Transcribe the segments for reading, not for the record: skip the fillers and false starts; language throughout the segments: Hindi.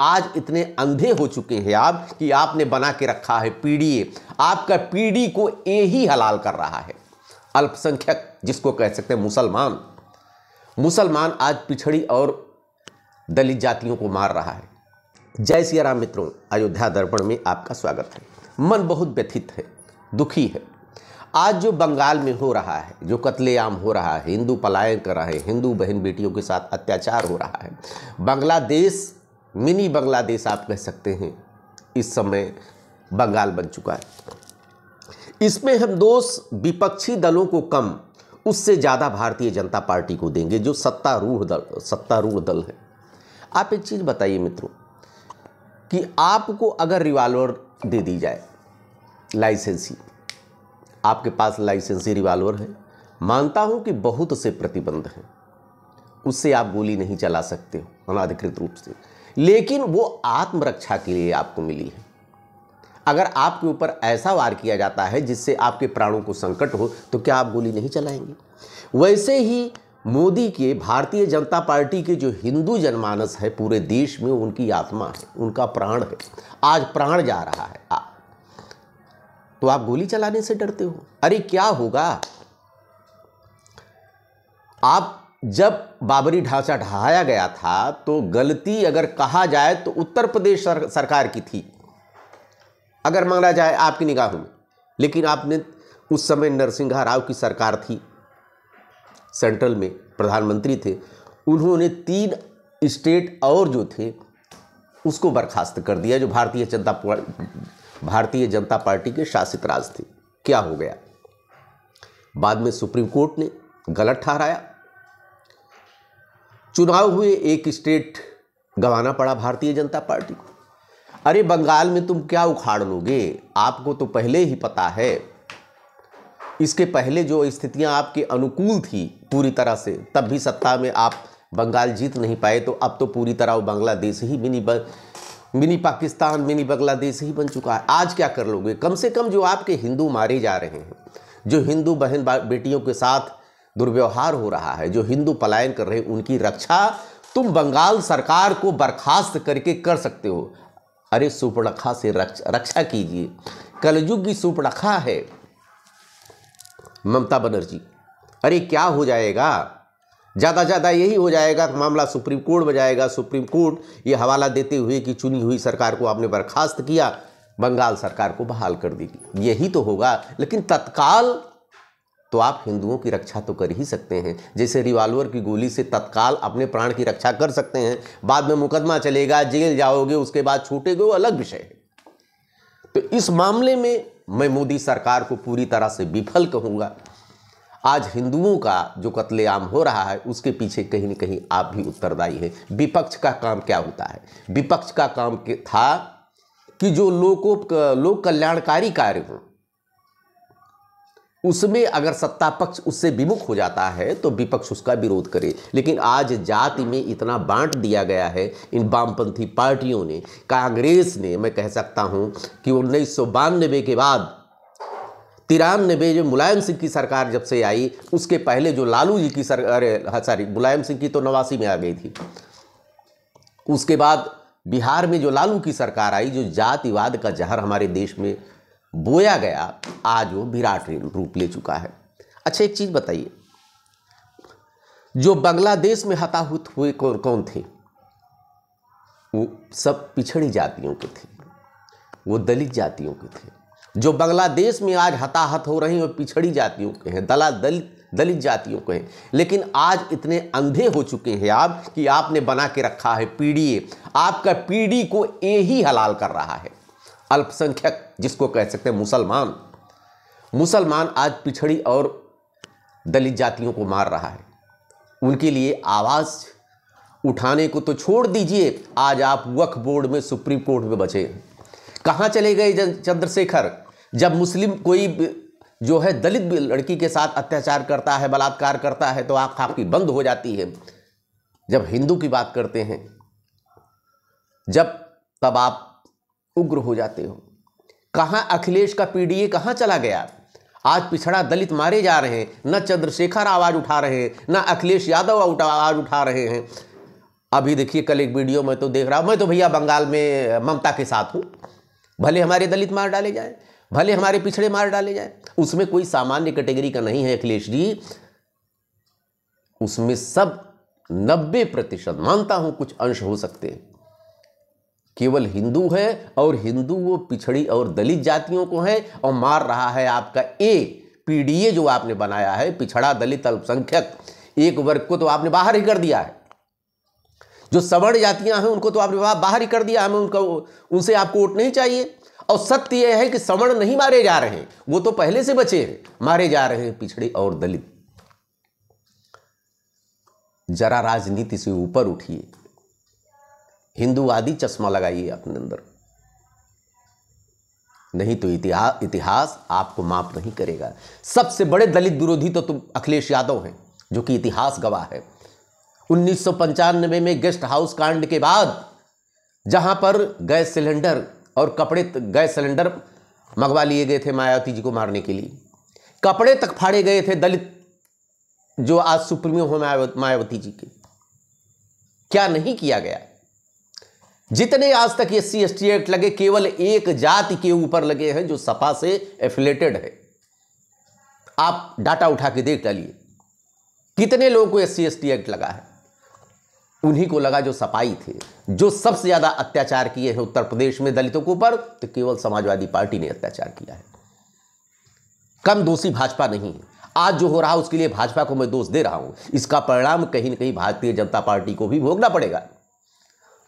आज इतने अंधे हो चुके हैं आप कि आपने बना के रखा है पीडीए। आपका पीढ़ी को ए ही हलाल कर रहा है। अल्पसंख्यक जिसको कह सकते हैं मुसलमान आज पिछड़ी और दलित जातियों को मार रहा है। जय सिया राम मित्रों, अयोध्या दर्पण में आपका स्वागत है। मन बहुत व्यथित है, दुखी है। आज जो बंगाल में हो रहा है, जो कत्लेआम हो रहा है, हिंदू पलायन कर रहे हैं, हिंदू बहन बेटियों के साथ अत्याचार हो रहा है, बांग्लादेश, मिनी बांग्लादेश आप कह सकते हैं, इस समय बंगाल बन चुका है। इसमें हम दोष विपक्षी दलों को कम, उससे ज़्यादा भारतीय जनता पार्टी को देंगे, जो सत्तारूढ़ दल है। आप एक चीज़ बताइए मित्रों कि आपको अगर रिवॉल्वर दे दी जाए, लाइसेंसी, आपके पास लाइसेंसी रिवॉल्वर है, मानता हूं कि बहुत से प्रतिबंध हैं, उससे आप गोली नहीं चला सकते हो अनाधिकृत रूप से, लेकिन वो आत्मरक्षा के लिए आपको मिली है। अगर आपके ऊपर ऐसा वार किया जाता है जिससे आपके प्राणों को संकट हो, तो क्या आप गोली नहीं चलाएंगे? वैसे ही मोदी के, भारतीय जनता पार्टी के जो हिंदू जनमानस है पूरे देश में, उनकी आत्मा है, उनका प्राण है, आज प्राण जा रहा है, तो आप गोली चलाने से डरते हो? अरे क्या होगा? आप जब बाबरी ढांचा ढहाया गया था तो गलती अगर कहा जाए तो उत्तर प्रदेश सरकार की थी, अगर माना जाए आपकी निगाहों में। लेकिन आपने उस समय नरसिम्हा राव की सरकार थी, सेंट्रल में प्रधानमंत्री थे, उन्होंने 3 स्टेट और जो थे उसको बर्खास्त कर दिया, जो भारतीय जनता पार्टी के शासित राज थे। क्या हो गया? बाद में सुप्रीम कोर्ट ने गलत ठहराया, चुनाव हुए, 1 स्टेट गंवाना पड़ा भारतीय जनता पार्टी को। अरे बंगाल में तुम क्या उखाड़ लोगे? आपको तो पहले ही पता है, इसके पहले जो स्थितियां आपके अनुकूल थी पूरी तरह से, तब भी सत्ता में आप बंगाल जीत नहीं पाए, तो अब तो पूरी तरह वो बांग्लादेश ही मिनी पाकिस्तान, मिनी बांग्लादेश ही बन चुका है। आज क्या कर लोगे? कम से कम जो आपके हिंदू मारे जा रहे हैं, जो हिंदू बहन बेटियों के साथ दुर्व्यवहार हो रहा है, जो हिंदू पलायन कर रहे हैं, उनकी रक्षा तुम बंगाल सरकार को बर्खास्त करके कर सकते हो। अरे सूर्पणखा से रक्षा कीजिए, कलयुग की सूर्पणखा है ममता बनर्जी। अरे क्या हो जाएगा? ज़्यादा यही हो जाएगा कि मामला सुप्रीम कोर्ट में जाएगा। सुप्रीम कोर्ट ये हवाला देते हुए कि चुनी हुई सरकार को आपने बर्खास्त किया, बंगाल सरकार को बहाल कर देगी, यही तो होगा। लेकिन तत्काल तो आप हिंदुओं की रक्षा तो कर ही सकते हैं, जैसे रिवॉल्वर की गोली से तत्काल अपने प्राण की रक्षा कर सकते हैं। बाद में मुकदमा चलेगा, जेल जाओगे, उसके बाद छूटेगे, वो अलग विषय है। तो इस मामले में मैं मोदी सरकार को पूरी तरह से विफल कहूँगा। आज हिंदुओं का जो कत्लेआम हो रहा है, उसके पीछे कहीं न कहीं आप भी उत्तरदायी हैं। विपक्ष का काम क्या होता है? विपक्ष का काम था कि जो लोक कल्याणकारी कार्य हो, उसमें अगर सत्ता पक्ष उससे विमुख हो जाता है तो विपक्ष उसका विरोध करे। लेकिन आज जाति में इतना बांट दिया गया है इन वामपंथी पार्टियों ने, कांग्रेस ने, मैं कह सकता हूं कि 1992 के बाद 93 जो मुलायम सिंह की सरकार जब से आई, उसके पहले जो लालू जी की सरकार, मुलायम सिंह की तो 89 में आ गई थी, उसके बाद बिहार में जो लालू की सरकार आई, जो जातिवाद का जहर हमारे देश में बोया गया, आज वो विराट रूप ले चुका है। अच्छा एक चीज बताइए, जो बांग्लादेश में हताहत हुए कौन थे? वो सब पिछड़ी जातियों के थे, वो दलित जातियों के थे। जो बांग्लादेश में आज हताहत हो रहे हैं वो पिछड़ी जातियों के हैं, दलित जातियों के हैं। लेकिन आज इतने अंधे हो चुके हैं आप कि आपने बना के रखा है पीडीए। आपका पीढ़ी को ए ही हलाल कर रहा है। अल्पसंख्यक जिसको कह सकते हैं मुसलमान आज पिछड़ी और दलित जातियों को मार रहा है। उनके लिए आवाज़ उठाने को तो छोड़ दीजिए, आज आप वक्फ बोर्ड में, सुप्रीम कोर्ट में बचे हैं। कहाँ चले गए चंद्रशेखर? जब मुस्लिम कोई जो है दलित लड़की के साथ अत्याचार करता है, बलात्कार करता है, तो आँख आपकी बंद हो जाती है। जब हिंदू की बात करते हैं, तब आप उग्र हो जाते हो। कहाँ अखिलेश का पीडीए कहाँ चला गया? आज पिछड़ा दलित मारे जा रहे हैं, न चंद्रशेखर आवाज़ उठा रहे हैं, न अखिलेश यादव आवाज़ उठा रहे हैं। अभी देखिए कल एक वीडियो में तो देख रहा हूँ, मैं तो भैया बंगाल में ममता के साथ हूँ, भले हमारे दलित मार डाले जाए, भले हमारे पिछड़े मार डाले जाए, उसमें कोई सामान्य कैटेगरी का नहीं है अखिलेश जी। उसमें सब 90% मानता हूं, कुछ अंश हो सकते हैं, केवल हिंदू है, और हिंदू वो पिछड़ी और दलित जातियों को है, और मार रहा है आपका पीडीए जो आपने बनाया है, पिछड़ा दलित अल्पसंख्यक एक वर्ग को तो आपने बाहर ही कर दिया है। जो सवर्ण जातियां हैं उनको तो आपने बाहर ही कर दिया, हमें उनसे आपको वोट नहीं चाहिए। और सत्य यह है कि सवर्ण नहीं मारे जा रहे हैं, वो तो पहले से बचे हैं, मारे जा रहे हैं पिछड़े और दलित। जरा राजनीति से ऊपर उठिए, हिंदूवादी चश्मा लगाइए अपने अंदर, नहीं तो इतिहास आपको माफ नहीं करेगा। सबसे बड़े दलित विरोधी तो तुम अखिलेश यादव हैं, जो कि इतिहास गवाह है। 1995 में गेस्ट हाउस कांड के बाद, जहां पर गैस सिलेंडर और गैस सिलेंडर मंगवा लिए गए थे मायावती जी को मारने के लिए, कपड़े तक फाड़े गए थे दलित जो आज सुप्रीमो हो मायावती जी के। क्या नहीं किया गया? जितने आज तक SC/ST एक्ट लगे, केवल एक जाति के ऊपर लगे हैं जो सपा से एफिलेटेड है। आप डाटा उठा के देख डालिए कितने लोगों को SC/ST एक्ट लगा है। उन्हीं को लगा जो सपाई थे, जो सबसे ज्यादा अत्याचार किए हैं उत्तर प्रदेश में दलितों के ऊपर, तो केवल समाजवादी पार्टी ने अत्याचार किया है। कम दोषी भाजपा नहीं है। आज जो हो रहा है उसके लिए भाजपा को मैं दोष दे रहा हूं, इसका परिणाम कहीं ना कहीं भारतीय जनता पार्टी को भी भोगना पड़ेगा।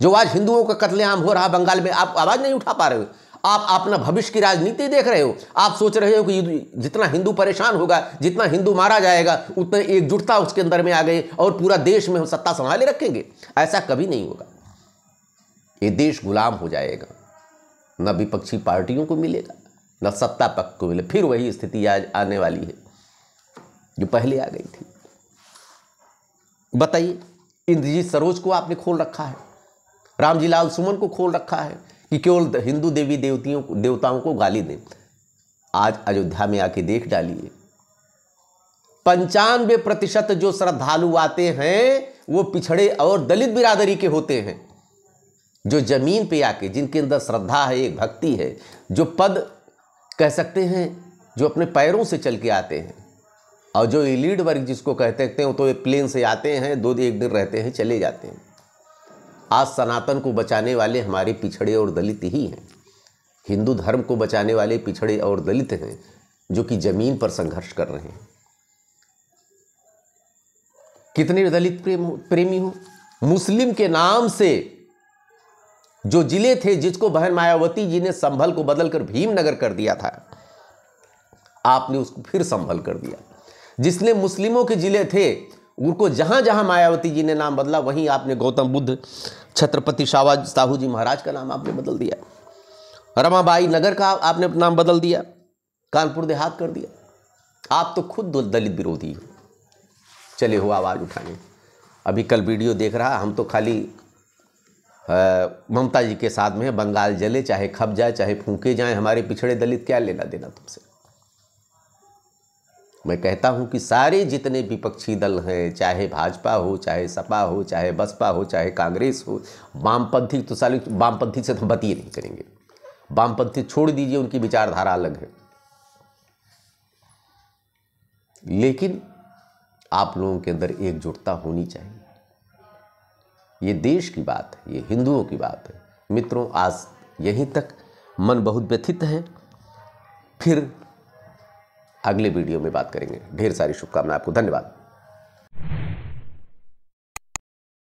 जो आज हिंदुओं का कत्लेआम हो रहा बंगाल में, आप आवाज नहीं उठा पा रहे हो। आप अपना भविष्य की राजनीति देख रहे हो। आप सोच रहे हो कि जितना हिंदू परेशान होगा, जितना हिंदू मारा जाएगा, उतना एकजुटता उसके अंदर में आ गई और पूरा देश में हम सत्ता संभाले रखेंगे। ऐसा कभी नहीं होगा। ये देश गुलाम हो जाएगा, न विपक्षी पार्टियों को मिलेगा, न सत्ता पक्ष को मिले। फिर वही स्थिति आज आने वाली है जो पहले आ गई थी। बताइए, इंद्रजीत सरोज को आपने खोल रखा है, रामजी लाल सुमन को खोल रखा है कि केवल हिंदू देवी देवताओं को गाली दें। आज अयोध्या में आके देख डालिए, 95% जो श्रद्धालु आते हैं वो पिछड़े और दलित बिरादरी के होते हैं, जो जमीन पे आके, जिनके अंदर श्रद्धा है, एक भक्ति है, जो पद कह सकते हैं, जो अपने पैरों से चल के आते हैं। और जो एलीट वर्ग जिसको कहते हैं, वो तो प्लेन से आते हैं, 2-1 दिन रहते हैं, चले जाते हैं। आज सनातन को बचाने वाले हमारे पिछड़े और दलित ही हैं। हिंदू धर्म को बचाने वाले पिछड़े और दलित हैं, जो कि जमीन पर संघर्ष कर रहे हैं। कितने दलित प्रेमी हो। मुस्लिम के नाम से जो जिले थे, जिसको बहन मायावती जी ने संभल को बदलकर भीमनगर कर दिया था, आपने उसको फिर संभल कर दिया। जिसने मुस्लिमों के जिले थे, उनको जहां जहां मायावती जी ने नाम बदला, वहीं आपने गौतम बुद्ध, छत्रपति साहू जी महाराज का नाम आपने बदल दिया। रमाबाई नगर का आपने नाम बदल दिया, कानपुर देहात कर दिया। आप तो खुद दलित विरोधी हो, चले हो आवाज़ उठाने। अभी कल वीडियो देख रहा, हम तो खाली ममता जी के साथ में, बंगाल जले चाहे खप जाए चाहे फूंके जाए, हमारे पिछड़े दलित क्या लेना देना तुमसे। मैं कहता हूं कि सारे जितने विपक्षी दल हैं, चाहे भाजपा हो, चाहे सपा हो, चाहे बसपा हो, चाहे कांग्रेस हो, वामपंथी तो साले वामपंथी से हम बात ही नहीं करेंगे। वामपंथी छोड़ दीजिए, उनकी विचारधारा अलग है। लेकिन आप लोगों के अंदर एकजुटता होनी चाहिए। ये देश की बात है, ये हिंदुओं की बात है। मित्रों, आज यहीं तक। मन बहुत व्यथित है। फिर अगले वीडियो में बात करेंगे। ढेर सारी शुभकामनाएं आपको। धन्यवाद।